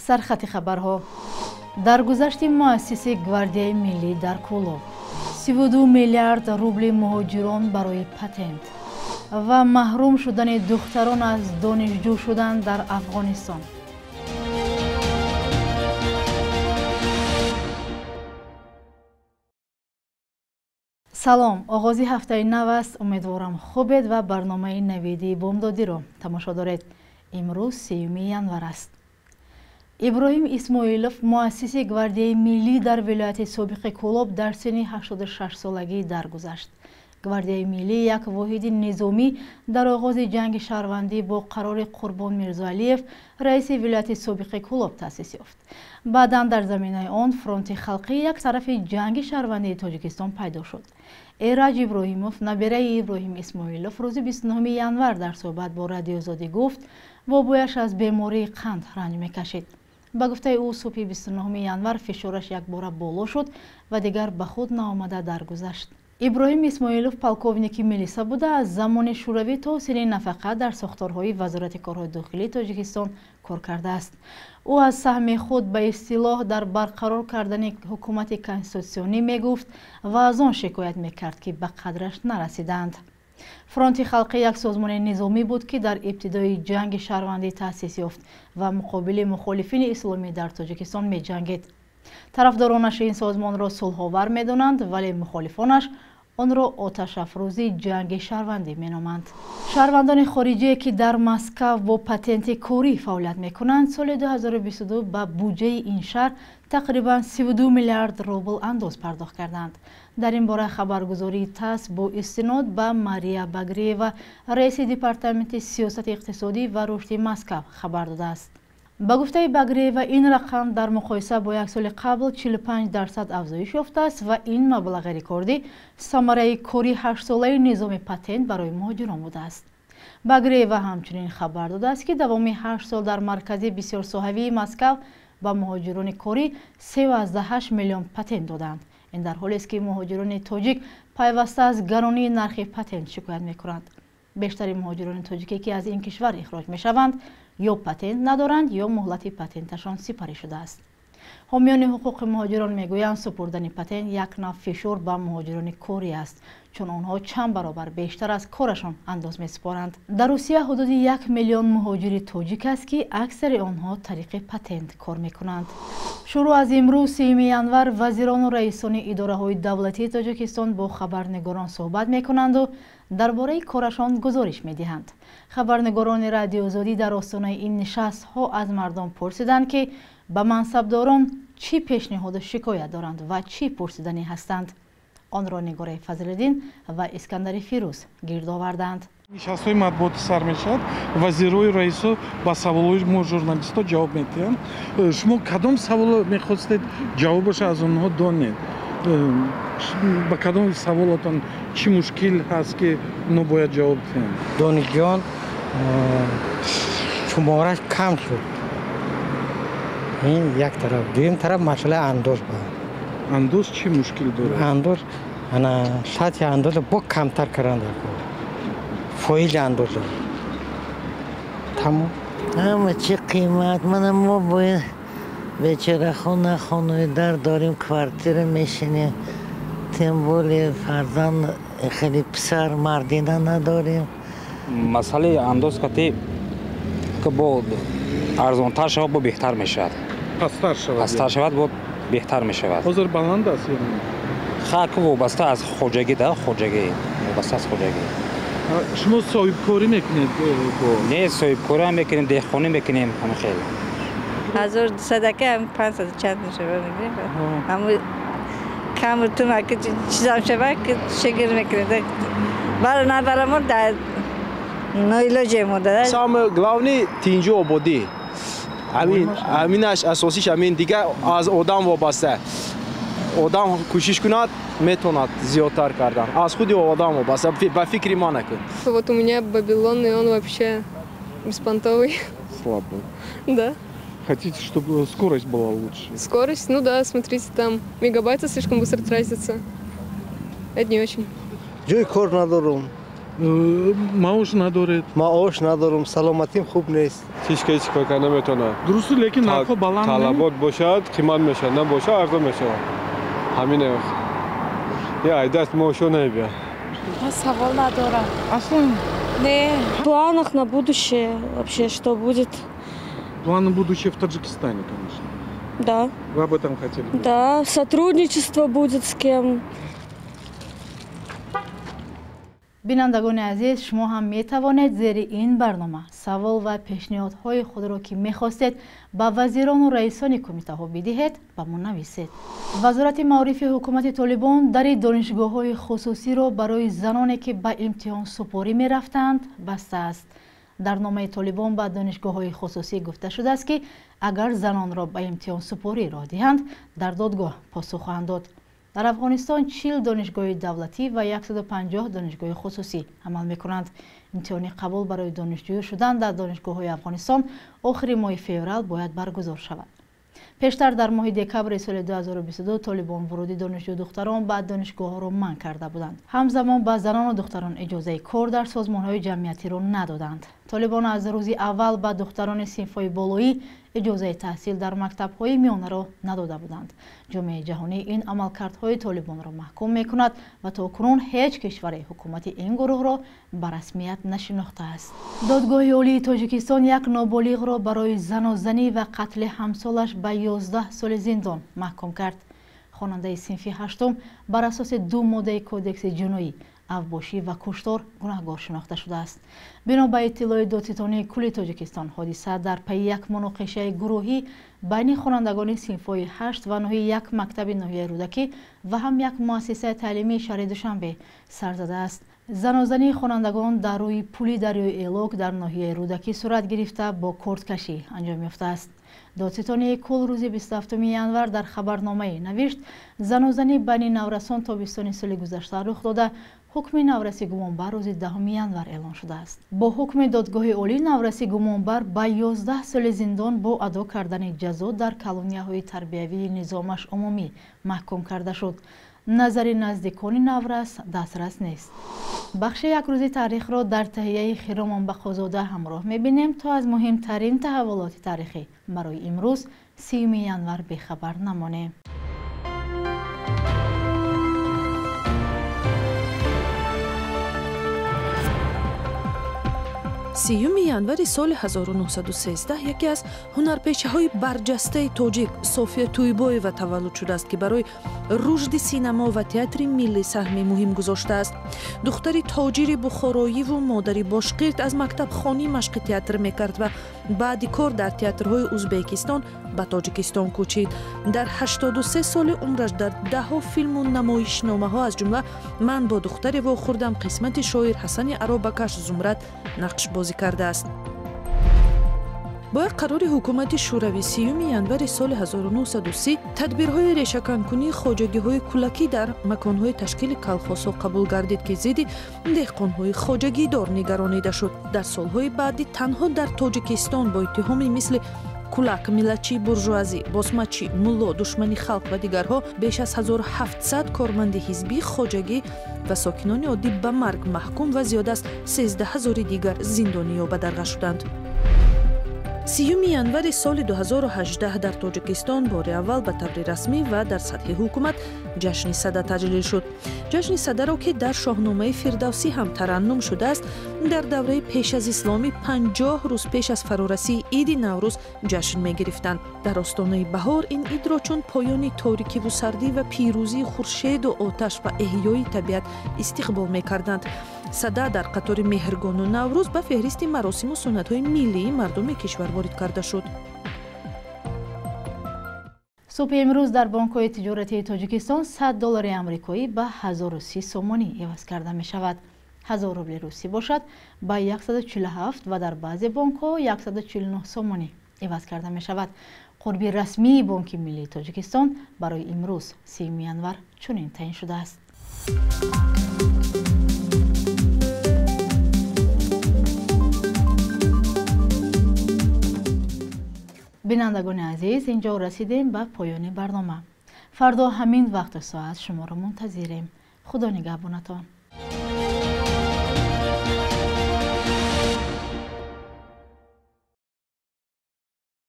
سرخط خبرها در گذشت مؤسسه گواردیای ملی در کولوب 32 میلیارد روبل مهاجران برای پتنت و محروم شدن دختران از دانشجو شدن در افغانستان. سلام، آغازی هفته نو است. امیدوارم خوبید و برنامه نویدی بامدادی را تماشا دارید. امروز 3 ینور است. ابراهیم اسماعیلوف مؤسس گواردیای ملی در ولایت سابق کولوب در سن 86 سالگی درگذشت. گواردیای ملی یک واحد نظامی در آغاز جنگ شهروندی با قرار قربان میرزاعلیف رئیس ولایت سابق کولوب تأسیس یافت. بعدا در زمینه آن فرانت خلقی یک طرف جنگ شهروندی تاجیکستان پیدا شد. ایرج ابراهیموف نبیره ابراهیم اسماعیلوف روز 29 ینور در صحبت با رادیو آزادی گفت بابایش از بیماری قند رنج میکشید. با گفته او صبح 29 ینور فشارش یک بار بالا شد و دیگر به خود ناآمده درگذشت. ابراهیم اسماعیلوف پالکوونیکی میلیسا بوده. از زمان شوروی تا سن نفقه در ساختارهای وزارت کارهای داخلی تاجیکستان کار کرده است. او از سهم خود به اصطلاح در برقرار کردن حکومت کنستیتوسیونی میگفت و از آن شکایت میکرد که به قدرش نرسیدند. فرانت خلقی یک سازمان نظامی بود که در ابتدای جنگ شهروندی تأسیس یافت و مقابل مخالفین اسلامی در تاجیکستان می جنگید. طرفدارانش این سازمان را صلح‌آور می‌دانند ولی مخالفانش آن را آتش افروزی جنگ شهروندی می‌نامند. شهروندان خارجی که در مسکو با پتنت کاری فعالیت می‌کنند سال 2022 به بودجه این شهر تقریبا 32 میلیارد روبل اندوز پرداخت کردند. در این باره خبرگزاری تاس با استناد به ماریا باگریوا رئیس دپارتمنت سیاست اقتصادی و رشد مسکو خبر داده است. با گفته باگریوا این رقم در مقایسه با یک سال قبل 45% افزایش یافته است و این مبلغ رکوردی ثمره کاری 8 ساله نظام پتنت برای مهاجران بوده است. باگریوا همچنین خبر داده است که دوام 8 سال در مرکز بسیار صحوی مسکو با مهاجران کاری 3.8 میلیون پتنت دادند. این در حالی است که مهاجران تاجیک پیوسته از گرانی نرخ پتنت شکایت می‌کنند. بیشتر مهاجران تاجیکی که از این کشور اخراج می‌شوند یا پتنت ندارند یا مهلت پتنتشان سپری شده است. حامیان حقوق مهاجران میگویند سپردن پتنت یک نوع فشار به مهاجران کاری است چون آنها چند برابر بیشتر از کارشان انداز می‌سپارند. در روسیه حدود 1 میلیون مهاجر تاجیک است که اکثر آنها طریق پتنت کار می‌کنند. شروع از امروز 3 ینور وزیران و رئیسان اداره‌های دولتی تاجیکستان با خبرنگاران صحبت می‌کنند و درباره کارشان گزارش می‌دهند. خبرنگاران رادیو آزادی در آستانه این نشست‌ها از مردم پرسیدند که به منصبداران چی پیشنهاد شکایت دارند و چی پرسیدنی هستند. آن را نگار فضل‌الدین و اسکندر فیروز گرد آوردند. نشست‌های مطبوعات سر می‌شود، وزیرای رئیس‌ها با سوال‌های ما ژورنالیست‌ها جواب می‌دهند. شما کدام سوال می‌خواستید جوابش از آنها دانید؟ با کدام سوالاتون چی مشکل هست که اونا باید جواب دهند؟ دانشجویان شمارش کم شد. این یک طرف. دویم طرف مسئله اندوز بود. اندوز چی مشکل داره؟ اندوز انا سطح اندوز با کمتر کردن. فایل اندوز. تمام. اما چه قیمت ما باید بیچاره خونه در داریم کوارتیر میشینیم. تنبول فرزند خیلی پسر مردینه نداریم. مسئله اندوز که با ارزانتر شود با بهتر میشود. پستر شود با بهتر میشود. حاضر بلند است یعنی؟ خاک وابسته از خوجگی ده خوجگی وابسته از خوجگی. شما صاحب کاری میکنید؟ نه صاحب کاری هم میکنیم، دهخانی میکنیم همه خیلی. 1200 هم 500 چند میشه میگیریم. همون کم تو ما که چیزام شود که شکر میکنید. برای برامون در نایلوجه مونده. سام главный تینجو آبادی. امینش اساسیش امین دیگه از آدم وابسته. آدم کوشش کند میتوند زیادتر کردن. از خود آدم وابسته. به فکری ما نکن. Вот у меня Babylon, и он вообще беспонтовый. Слабый. Да. Хотите, чтобы скорость была лучше? Скорость, ну да, смотрите, там мегабайты слишком быстро тратятся. Это не очень. جای کار ندارم. маош надоред? маош надорам, саломатим хуб нест. هیچ کار نمیتونه. درسته لیکن نرخ بالا طلبات باشد قیمت میشه نه باشه ارزان میشه. همینه. یه عدت موشو небия. Я савол надорам. اصلا Не, в планах на будущее вообще что будет. планы будущее в Таджикистане, конечно. Да. Вы об этом хотели? Да, сотрудничество будет с кем. бинандагони азиз, шумо ҳам метавонед зери ин барнома савол ва пешниҳодҳои худро ки мехостед ба вазирону раисони кумитаҳо бидиҳед ба мо нависед. вазорати маърифи ҳукумати толибон дари донишгоҳҳои хусусиро барои заноне ки ба имтиҳонсупорӣ мерафтанд бастааст. дар номаи толибон ба донишгоҳҳои хусусӣ гуфта шудааст ки агар занонро ба имтиҳонсупорӣ роҳ диҳанд дар додгоҳ посух хоҳанд дод. дар афғонистон 40 донишгоҳи давлатӣ ва 150 донишгоҳи хусусӣ амал мекунанд. имтиҳони қабул барои донишҷӯ шудан дар донишгоҳҳои афғонистон охири моҳи феврал бояд баргузор шавад. пештар дар моҳи декабри соли 2022 толибон вуруди донишҷӯ духтарон ба донишгоҳҳоро манъ карда буданд. ҳамзамон ба занону духтарон иҷозаи кор дар созмонҳои ҷамъиятиро надоданд. толибон аз рӯзи аввал ба духтарони синфҳои болоӣ иҷозаи таҳсил дар мактабҳои миёнаро надода буданд. ҷомеаи ҷаҳонӣ ин амалкардҳои толибонро маҳкум мекунад ва то кунун ҳеҷ кишваре ҳукумати ин гурӯҳро ба расмият нашинохтааст. додгоҳи олии тоҷикистон як ноболиғро барои занозанӣ ва қатли ҳамсолаш ба 11 соли зиндон маҳкум кард. хонандаи синфи ҳаштум бар асоси 2 моддаи кодекси ҷиноӣ авбошӣ ва куштор гунаҳгор шинохта шудааст. бино ба иттилои додситони кулли тоҷикистон ҳодиса дар пайи як муноқишаи гурӯҳӣ байни хонандагони синфҳои 8 ва 9 як мактаби ноҳияи рӯдакӣ ва ҳам як муассисаи таълимии шаҳри душанбе сар задааст. занозании хонандагон дар рӯи пули дарёи элок дар ноҳияи рӯдакӣ сурат гирифта бо кордкашӣ анҷом ёфтааст. додситони кул рӯзи 27 январ дар хабарномае навишт занозанӣ байни наврасон тобистони соли гузашта рух дода ҳукми навраси гумонбар рӯзи 10 январ эълон шудааст. бо ҳукми додгоҳи олӣ навраси гумонбар ба 11 соли зиндон бо адо кардани ҷазо дар колонияҳои тарбиявии низомаш умумӣ маҳкум карда шуд. назари наздикони наврас дастрас нест. бахши якрӯзи таърихро дар таҳияи хиромон бақозода ҳамроҳ мебинем то аз муҳимтарин таҳаввулоти таърихӣ барои имрӯз 30 январ бехабар намонем. 30 январи соли 1913 яке аз ҳунарпешаҳои барҷастаи тоҷик София Туйбоева таваллуд шудааст, ки барои рушди синемо ва театри миллӣ саҳми муҳим гузоштааст. духтари тоҷири бухороиву модари бошқирт аз мактабхонӣ машқи театр мекард ва баъди кор дар театрҳои Узбекистон ба Тоҷикистон кӯчид. дар 83 соли умраш дар даҳо филму намоишномаҳо аз ҷумла «Ман бо духтаре вохӯрдам» қисмати шоир Ҳасани Аробакаш Зумрат нақшбозӣ кардааст. бо як қарори ҳукумати шӯравӣ 30 январи соли 1930 тадбирҳои решаканкунии хоҷагиҳои кӯлакӣ дар маконҳои ташкили калхозҳо қабул гардид, ки зидди деҳқонҳои хоҷагидор нигаронида шуд. дар солҳои баъдӣ танҳо дар Тоҷикистон бо иттиҳоми мисли кулак, миллатчӣ, буржуазӣ, босмачӣ, мулло, душмани халқ ва дигарҳо беш аз 1700 корманди ҳизбӣ, хоҷагӣ ва сокинони оддӣ ба марг маҳкум ва зиёда аз 13 000 дигар зиндонӣ ё ба дарға шуданд. 30 январи соли 2018 дар Тоҷикистон бори аввал ба таври расмӣ ва дар сатҳи ҳукумат ҷашни сада таҷлил шуд. ҷашни садаро ки дар шоҳномаи Фирдавсӣ ҳам тараннум шудааст, дар давраи пеш аз исломӣ 50 рӯз пеш аз фарорасии иди Наврӯз ҷашн мегирифтанд. дар остонаи баҳор ин идро чун поёни торикиву сардӣ ва пирӯзии хуршеду оташ ва эҳёи табиат истиқбол мекарданд. сада дар қатори меҳргону Наврӯз ба феҳристи маросиму суннатҳои миллии мардуми кишвар ворид карда шуд. субҳи имрӯз дар бонкҳои тиҷоратии Тоҷикистон $100 амрикоӣ ба 1030 сомонӣ эваз карда мешавад. 1000 рубли русӣ бошад ба 147 ва дар баъзе бонкҳо 149 сомонӣ эваз карда мешавад. қурби расмии Бонки Миллии Тоҷикистон барои имрӯз 30 январ чунин таъин шудааст. бинандагони азиз, инҷо расидем ба поёни барнома. фардо ҳамин вақту соат шуморо мунтазирем. худо нигаҳбонатон.